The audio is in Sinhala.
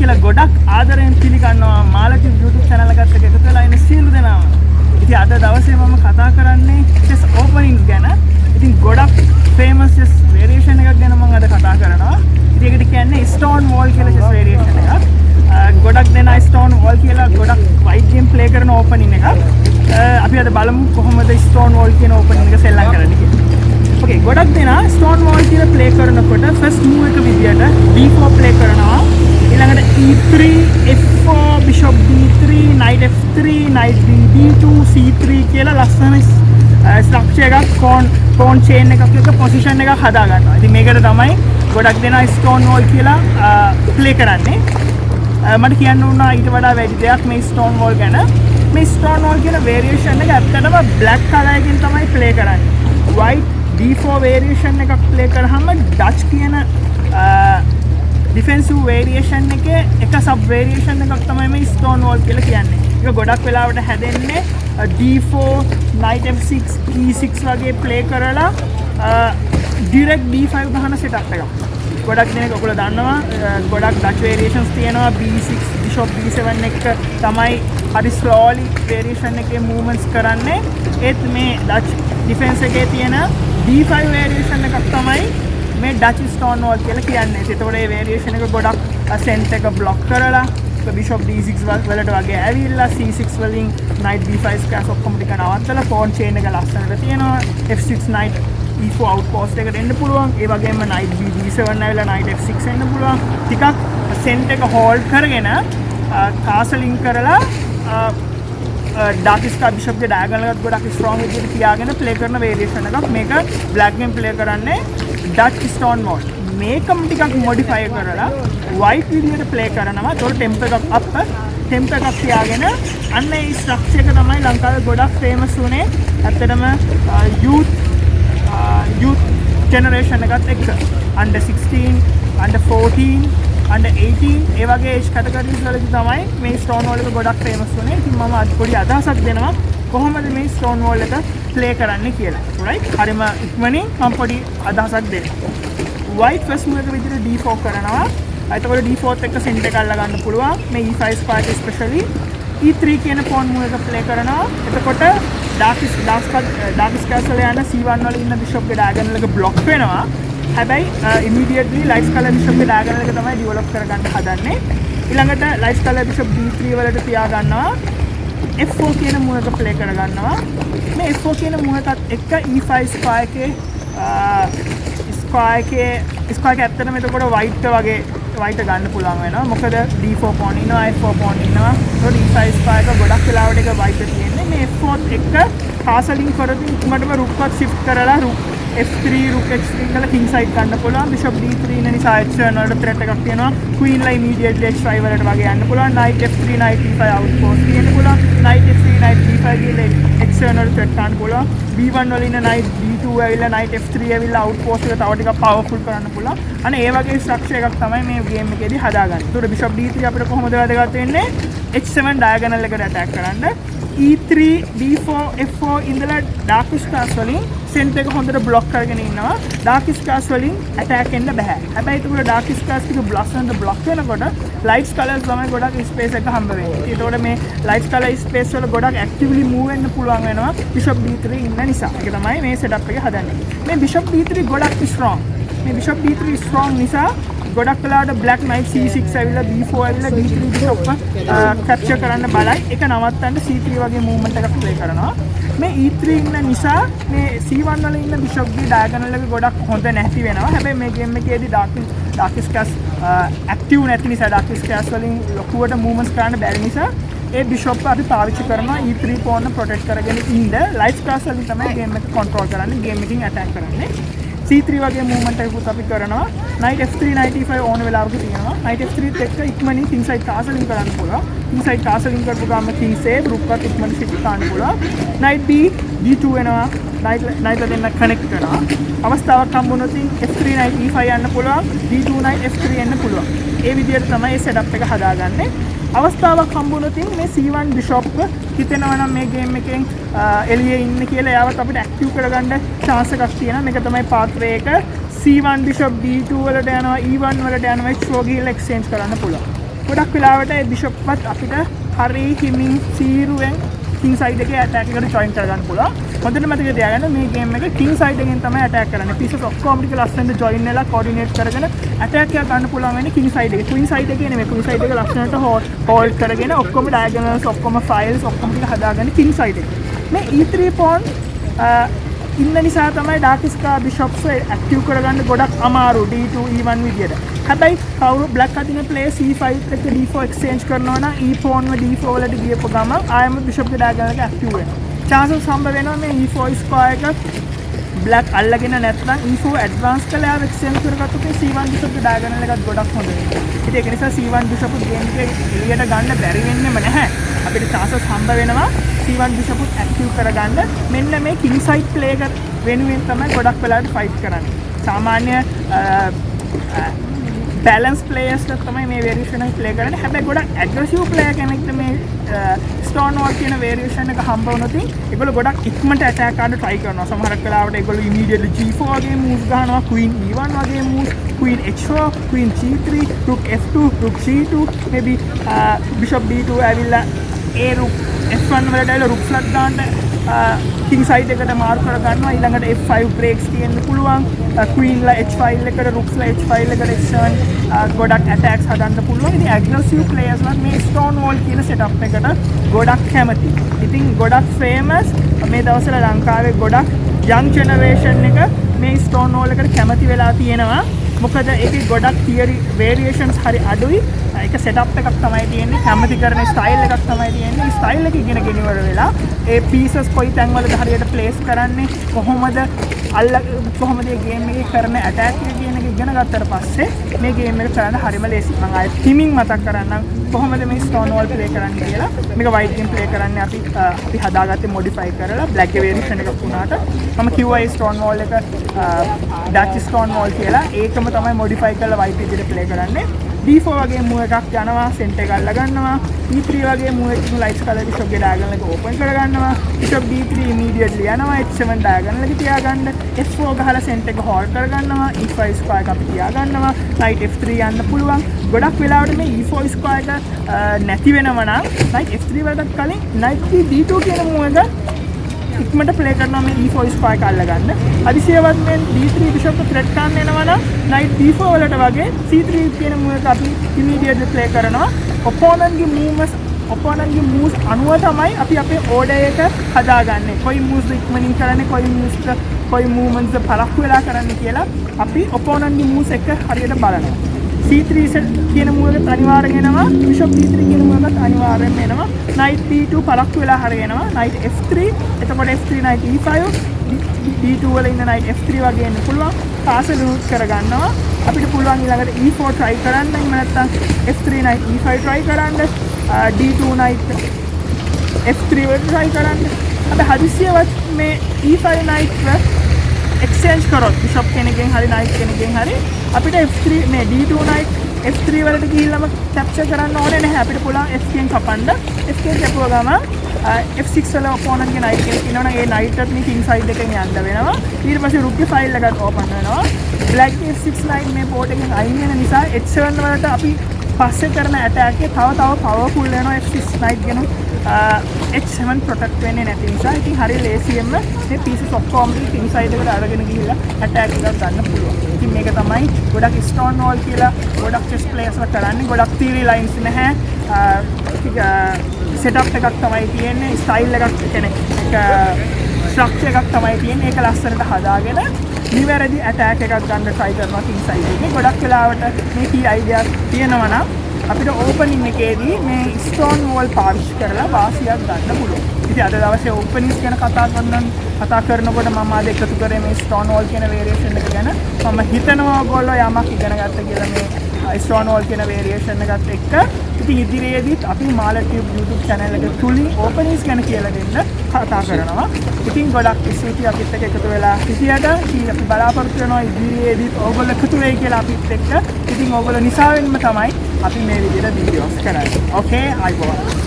කියලා ගොඩක් ආදරයෙන් පිළිගන්නවා MarlaTUBE YouTube channel එකත් එක්ක එකතු වෙලා ඉන්න සියලු දෙනාම. ඉතින් අද දවසේ මම කතා කරන්නේ chess openings ගැන. ඉතින් ගොඩක් famous chess variation එකක් ගැන මම අද කතා කරනවා. ඉතින් ඒකට කියන්නේ Stonewall කියලා chess variation එකක්. ගොඩක් දෙනා Stonewall කියලා ගොඩක් white game play කරන opening එකක්. අපි අද බලමු කොහොමද Stonewall කියන opening එක සෙල්ලම් කරන්නේ කියලා. Okay, ගොඩක් දෙනා Stonewall කියලා play කරනකොට first move එක විදියට d4 play කරනවා. ඊළඟට e3, f4, bishop d3, knight f3, knight d2, c3 කියලා ලස්සන structure එකක් pawn chain එකක් එක position එකක් හදා ගන්නවා. ඉතින් මේකට තමයි ගොඩක් දෙනා Stonewall කියලා play කරන්නේ. මට කියන්න උනා ඊට වඩා වැඩි දෙයක් මේ Stonewall ගැන. මේ Stonewall කියන variation එක ඇත්තටම black color එකකින් තමයි play කරන්නේ. white d4 variation එකක් play කරාම Dutch කියන defensive variation එකේ එක sub variation එකක් තමයි මේ Stonewall කියලා කියන්නේ. ඒක ගොඩක් වෙලාවට හැදෙන්නේ d4 knight f6 e6 වගේ play කරලා direct d5 ගහන setup එකක්. ගොඩක් දෙනෙක් ඔයගොල්ලෝ දන්නවා ගොඩක් Dutch variations තියෙනවා b6 bishop b7 එක තමයි හරි slowly variation එකේ movements කරන්නේ. ඒත් මේ Dutch defense එකේ තියෙන d5 variation එකක් තමයි මේ Dutch Stonewall කියලා කියන්නේ. ඒතකොට මේ variation එක ගොඩක් center එක block කරලා bishop d6 වලට වගේ ඇවිල්ලා c6 වලින් knight d5 ස්ක්වෑර්ස් ඔක්කොම ටික නවත්තලා pawn chain එක ලස්සනට තියෙනවා. f6 knight e4 outpost එකට එන්න පුළුවන්. ඒ වගේම knight b7 ඇවිල්ලා knight f6 එන්න පුළුවන්. ටිකක් center එක hold කරගෙන castling කරලා dark star bishop ගේ diagonal එකත් ගොඩක් strong විදිහට තියාගෙන play කරන variation එකක්. මේක black game play කරන්නේ Dutch Stonewall. මේකම ටිකක් modify කරලා white විදිහට play කරනවා. ඒතකොට tempo එකක් up, tempo එකක් තියාගෙන අන්න ඒ structure එක තමයි ලංකාවේ ගොඩක් famous වුනේ. ඇත්තටම youth generation එකත් එක්ක under 16, under 14, under 18 ඒ වගේ age categories වලදී තමයි මේ Stonewall එක ගොඩක් famous වුනේ. ඉතින් මම අද පොඩි අදහසක් දෙනවා කොහොමද මේ Stonewall එක play කරන්නේ කියලා. right? හරිම ඉක්මනින් මම පොඩි අදහසක් දෙනවා. white first move එක විදිහට d4 කරනවා. එතකොට d4ත් එක්ක center එක අල්ල ගන්න පුළුවන්. මේ e5 square especially e3 කියන pawn move එක play කරනවා. එතකොට dark square වල යන c1 වල ඉන්න bishop ගේ diagonal එක block වෙනවා. හැබැයි immediately light color bishop ගේ diagonal එක තමයි develop කරගන්න හදන්නේ. ඊළඟට light color bishop d3 වලට තියා ගන්නවා. f4 කියන move එක play කර ගන්නවා. මේ f4 කියන move එකත් එක්ක e5 square එකේ ස්ක්වයර් එක ඇත්තටම එතකොට white වගේ white ගන්න පුළුවන් වෙනවා. මොකද d4 pawn ඉන්නවා, f4 pawn ඉන්නවා. ඒකට e5 ස්ක්වයර් එක ගොඩක් වෙලාවට එක white තියෙන්නේ. මේ f4ත් එක්ක castling කරද්දී ඉක්මනටම rookවත් shift කරලා rook f3 rook h3 කියලා king side ගන්න පුළුවන්. bishop d3 ඉන්න නිසා h7 වලට threat එකක් තියෙනවා. queen ලා immediately h5 වලට වගේ යන්න පුළුවන්. knight f3 knight e5 outpost තියෙන්න පුළුවන්. knight f3 knight e5 කියලා h7 වලට threat ගන්න පුළුවන්. b1 වල ඉන්න knight d2 ඇවිල්ලා knight f3 ඇවිල්ලා outpost එක තව ටිකක් powerful කරන්න පුළුවන්. අනේ ඒ වගේ structure එකක් තමයි මේ game එකේදී හදාගන්නේ. ඒකට bishop d3 අපිට කොහොමද වැදගත් වෙන්නේ? h7 diagonal එකට attack කරන්න. e3 d4 f4 ඉඳලා dark squares වලින් center එක හොඳට block කරගෙන ඉන්නවා. dark squares වලින් attack එන්න බෑ. හැබැයි ඒක dark squares ටික block වෙනකොට light colors තමයි ගොඩක් space එක හම්බ වෙන්නේ. ඒතකොට මේ light color space වල ගොඩක් actively move වෙන්න පුළුවන් වෙනවා bishop d3 ඉන්න නිසා. ඒක තමයි මේ setup එක හදන්නේ. මේ bishop d3 ගොඩක් strong. මේ bishop d3 strong නිසා ගොඩක් වෙලාවට black knight c6 ඇවිල්ලා b4 ඇවිල්ලා d3 bishop capture කරන්න බලයි. ඒක නවත්තන්න c3 වගේ movement එකක් play කරනවා. මේ e3 ඉන්න නිසා මේ c1 වල ඉන්න bishop ගේ diagonal එක ගොඩක් හොඳ නැති වෙනවා. හැබැයි මේ game එකේදී dark squares active නැති නිසා dark squares වලින් ලොකුවට movements කරන්න බැරි නිසා ඒ bishop අපි පාවිච්චි කරනවා e3 pawn protect කරගෙන ඉන්න. light squares වලින් තමයි game එක control කරන්නේ, game එකකින් attack කරන්නේ. c3 වගේ movement එකකුත් අපි කරනවා. knight f3 knight e5 ඕන වෙලාවක තියෙනවා. knight f3ත් එක්ක ඉක්මනින් king side castling කරන්න පුළුවන්. king side castling කරපු ගමන් king save rookවත් ඉක්මනින් shift කරන්න පුළුවන්. knight b d2 වෙනවා. knight දෙන්න connect කරනවා. අවස්ථාවක් හම්බුනොත් f3 knight e5 යන්න පුළුවන්. d2 knight f3 එන්න පුළුවන්. ඒ විදිහට තමයි මේ setup එක හදාගන්නේ. අවස්ථාවක් හම්බුනොත් මේ c1 bishop හිතෙනවා නම් මේ game එකෙන් එළියේ ඉන්න කියලා එයාවත් අපිට active කරගන්න chance එකක් තියෙනවා. මේක තමයි pathway එක. c1 bishop d2 වලට යනවා, e1 වලට යනවා, h4 ගිහලා exchange කරන්න පුළුවන්. ගොඩක් වෙලාවට ඒ බිෂොප්වත් අපිට හරි හිමින් සීරුවෙන් කිං සයිඩ් එකේ ඇටැක් එකට ජොයින් කරගන්න පුළුවන්. හොඳට මතක තියාගන්න මේ ගේම් එකේ කිං සයිඩ් එකෙන් තමයි ඇටැක් කරන්නේ. පීසස් ඔක්කොම ටික ලස්සනට ජොයින් වෙලා කෝඩිනේට් කරගෙන ඇටැක් එක ගන්න පුළුවන් වෙන්නේ කිං සයිඩ් එකේ. ක්වීන් සයිඩ් එකේ නෙමෙයි. ක්වීන් සයිඩ් එක ලස්සනට හෝල්ඩ් කරගෙන ඔක්කොම ඩයගනල්ස් ඔක්කොම ෆයිල්ස් ඔක්කොම ටික හදාගන්න කිං සයිඩ් එකේ. මේ E3 pawn ඉන්න නිසා තමයි ඩාර්ක්ස්කා බිෂොප්ස් ඇක්ටිව් කරගන්න ගොඩක් අමාරු D2 E1 විදියට. හැබැයි කවුරු බ්ලැක් අදින ප්ලේ C5 එක D4 එක්ස්චේන්ජ් කරනවා නම් E pawn ව D4 වලට ගියපු ගමන් ආයෙම බිෂොප් ගේ ඩයගනල් එක ඇක්ටිව් වෙනවා. chances හම්බ වෙනවා මේ E4 ස්ක්වයර් එක බ්ලැක් අල්ලගෙන නැත්නම් E4 ඇඩ්වාන්ස් කළා එක්ස්චේන්ජ් කරගත්තොත් C1 බිෂොප් ගේ ඩයගනල් එකත් ගොඩක් හොඳ වෙනවා. ඉතින් ඒක නිසා C1 බිෂොප් ගේම් එකේ එළියට ගන්න බැරි වෙන්නේම නැහැ. අපිට chances හම්බ වෙනවා C1 බිෂොප් ඇක්ටිව් කරගන්න. මෙන්න මේ කිං සයිඩ් ප්ලේ එක වෙනුවෙන් තමයි ගොඩක් වෙලාවට ෆයිට් කරන්නේ. සාමාන්‍ය බැලන්ස් ප්ලේයර්ස්ලා තමයි මේ වේරියේෂන් එක ප්ලේ කරන්නේ. හැබැයි ගොඩක් ඇග්‍රෙසිව් ප්ලේයර් කෙනෙක්ට මේ ස්ටෝන්වෝල් කියන වේරියේෂන් එක හම්බ වුණොත් ඒගොල්ලෝ ගොඩක් ඉක්මනට ඇටැක් කරන්න try කරනවා. සමහරක් වෙලාවට ඒගොල්ලෝ immediately G4 වගේ moves ගහනවා, Queen E1 වගේ moves, Queen H4, Queen G3, Rook F2, Rook G2, maybe Bishop D2 ඇවිල්ලා ඒ Rook F1 වලට ඇවිල්ලා Rook flush දාන්න කිං සයිඩ් එකට මාරු කර ගන්නවා. ඊළඟට F5 බ්‍රේක්ස් තියෙන්න පුළුවන්. Queen ලා H5 එකට, Rooks ලා H5 එකට H7 ගොඩක් attacks හදන්න පුළුවන්. ඉතින් aggressive players ලා මේ Stonewall කියන setup එකට ගොඩක් කැමති. ඉතින් ගොඩක් famous මේ දවස්වල ලංකාවේ ගොඩක් young generation එක මේ Stonewall එකට කැමති වෙලා තියෙනවා. මොකද ඒකේ ගොඩක් theory variations හරි අඩුයි. ඒක setup එකක් තමයි තියෙන්නේ. කැමති කරන style එකක් තමයි තියෙන්නේ. style එක ඉගෙන ගෙන ඉවර වෙලා ඒ pieces කොයි තැන්වලද හරියට place කරන්නේ, කොහොමද මේ game එකේ කරන attack එක කියන එක ඉගෙන ගත්තට පස්සේ මේ game එක කරන්න හරිම ලේසි. මම ආයෙත් teaming මතක් කරන්නම් කොහොමද මේ Stonewall play කරන්නේ කියලා. මේක white game play කරන්නේ අපි හදාගත්තේ modify කරලා black variation එකක් වුණාට මම කිව්වා ඒ Stonewall එක Dutch Stonewall කියලා. ඒකම තමයි modify කරලා white විදිහට play කරන්නේ. D4 වගේ move එකක් යනවා, center එක අල්ල ගන්නවා. E3 වගේ move එකකින් light color bishop ගේ diagonal එක open කර ගන්නවා. Bishop D3 immediately යනවා, H7 diagonal එක තියාගන්න. F4 ගහලා center එක hold කර ගන්නවා. E5 square එක අපි තියාගන්නවා. Knight F3 යන්න පුළුවන්. ගොඩක් වෙලාවට මේ E4 square එක නැති වෙනවා නම් knight F3 වලට කලින් knight D2 කියන move එක ඉක්මනට ප්ලේ කරනවා මේ E4 ස්ක්වයර් එක අල්ලගන්න. අදිසියවත් මේ D3 බිෂොප් එක ත්‍රෙට් කරන්න එනවා නම් knight D4 වලට වගේ C3 කියන move එක අපි immediately ප්ලේ කරනවා. opponent ගේ moves අනුව තමයි අපි අපේ order එක හදාගන්නේ. කොයි moves ඉක්මනින් කරන්නේ, කොයි movements පරක්කු වෙලා කරන්නේ කියලා අපි opponent ගේ moves එක හරියට බලනවා. C3 කියන move එක අනිවාර්යෙන් එනවා. bishop D3 කියන move එකත් අනිවාර්යෙන්ම එනවා. knight D2 පරක්කු වෙලා හරිය එනවා. knight F3 එතකොට F3 knight E5 D2 වල ඉන්න knight F3 වගේ එන්න පුළුවන්. castle root කරගන්නවා. අපිට පුළුවන් ඊළඟට E4 try කරන්න. එහෙම නැත්නම් F3 knight E5 try කරන්න. D2 knight F3 වලට try කරන්න. අපි හදිසියවත් මේ E5 knight exchange කරොත් bishop කෙනකින් හරි knight කෙනකින් හරි අපිට F3 මේ D2 knight F3 වලට ගිහිල්ලාම capture කරන්න ඕනේ නැහැ. අපිට පුළුවන් F එකෙන් කපන්න. F එකෙන් කැපුවා ගමන් F6 වල opponent ගේ knight කෙනෙක් ඉන්නවනම් ඒ knight එකත් මේ king side එකෙන් යන්න වෙනවා. ඊට පස්සේ rook ගේ file එකත් open වෙනවා. black ගේ F6 knight මේ board එකෙන් අයින් වෙන නිසා H7 වලට අපි පස්සේ කරන attack එක තව powerful වෙනවා. F6 knight ගෙන H7 protect වෙන්නේ නැති නිසා ඉතින් හරිය ලේසියෙන්ම මේ pieces ඔක්කොම king side එකට අරගෙන ගිහිල්ලා attack එකක් ගන්න පුළුවන්. ඉතින් මේක තමයි ගොඩක් Stonewall කියලා ගොඩක් chess players ලා කරන්නේ. ගොඩක් theory lines නැහැ. setup එකක් තමයි තියෙන්නේ. style එකක් කියන්නේ structure එකක් තමයි තියෙන්නේ. ඒක ලස්සනට හදාගෙන නිවැරදි attack එකක් ගන්න try කරනවා king side එකේ. ගොඩක් වෙලාවට මේ key ideas තියෙනවා නම් අපිට opening එකේදී මේ Stonewall පාවිච්චි කරලා වාසියක් ගන්න පුළුවන්. ඉතින් අද දවසේ openings ගැන කතා කරනකොට මම අද එකතු කරේ මේ Stonewall කියන variation එක ගැන. මම හිතනවා ඔයගොල්ලෝ යමක් ඉගෙන ගත්ත කියලා මේ Stonewall කියන variation එකත් එක්ක. ඉතින් ඉදිරියේදීත් අපි MarlaTUBE YouTube channel එක තුලින් openings ගැන කියලා දෙන්න කතා කරනවා. ඉතින් ගොඩක් ස්තුතියි අපිත් එක්ක එකතු වෙලා හිටියට. ඉතින් අපි බලාපොරොත්තු වෙනවා ඉදිරියේදීත් ඔයගොල්ලෝ එකතු වෙයි කියලා අපිත් එක්ක. ඉතින් ඔයගොල්ලෝ නිසාවෙන්ම තමයි අපි මේ විදිහට වීඩියෝස් කරන්නේ. ඕකේ, අයිබෝන්.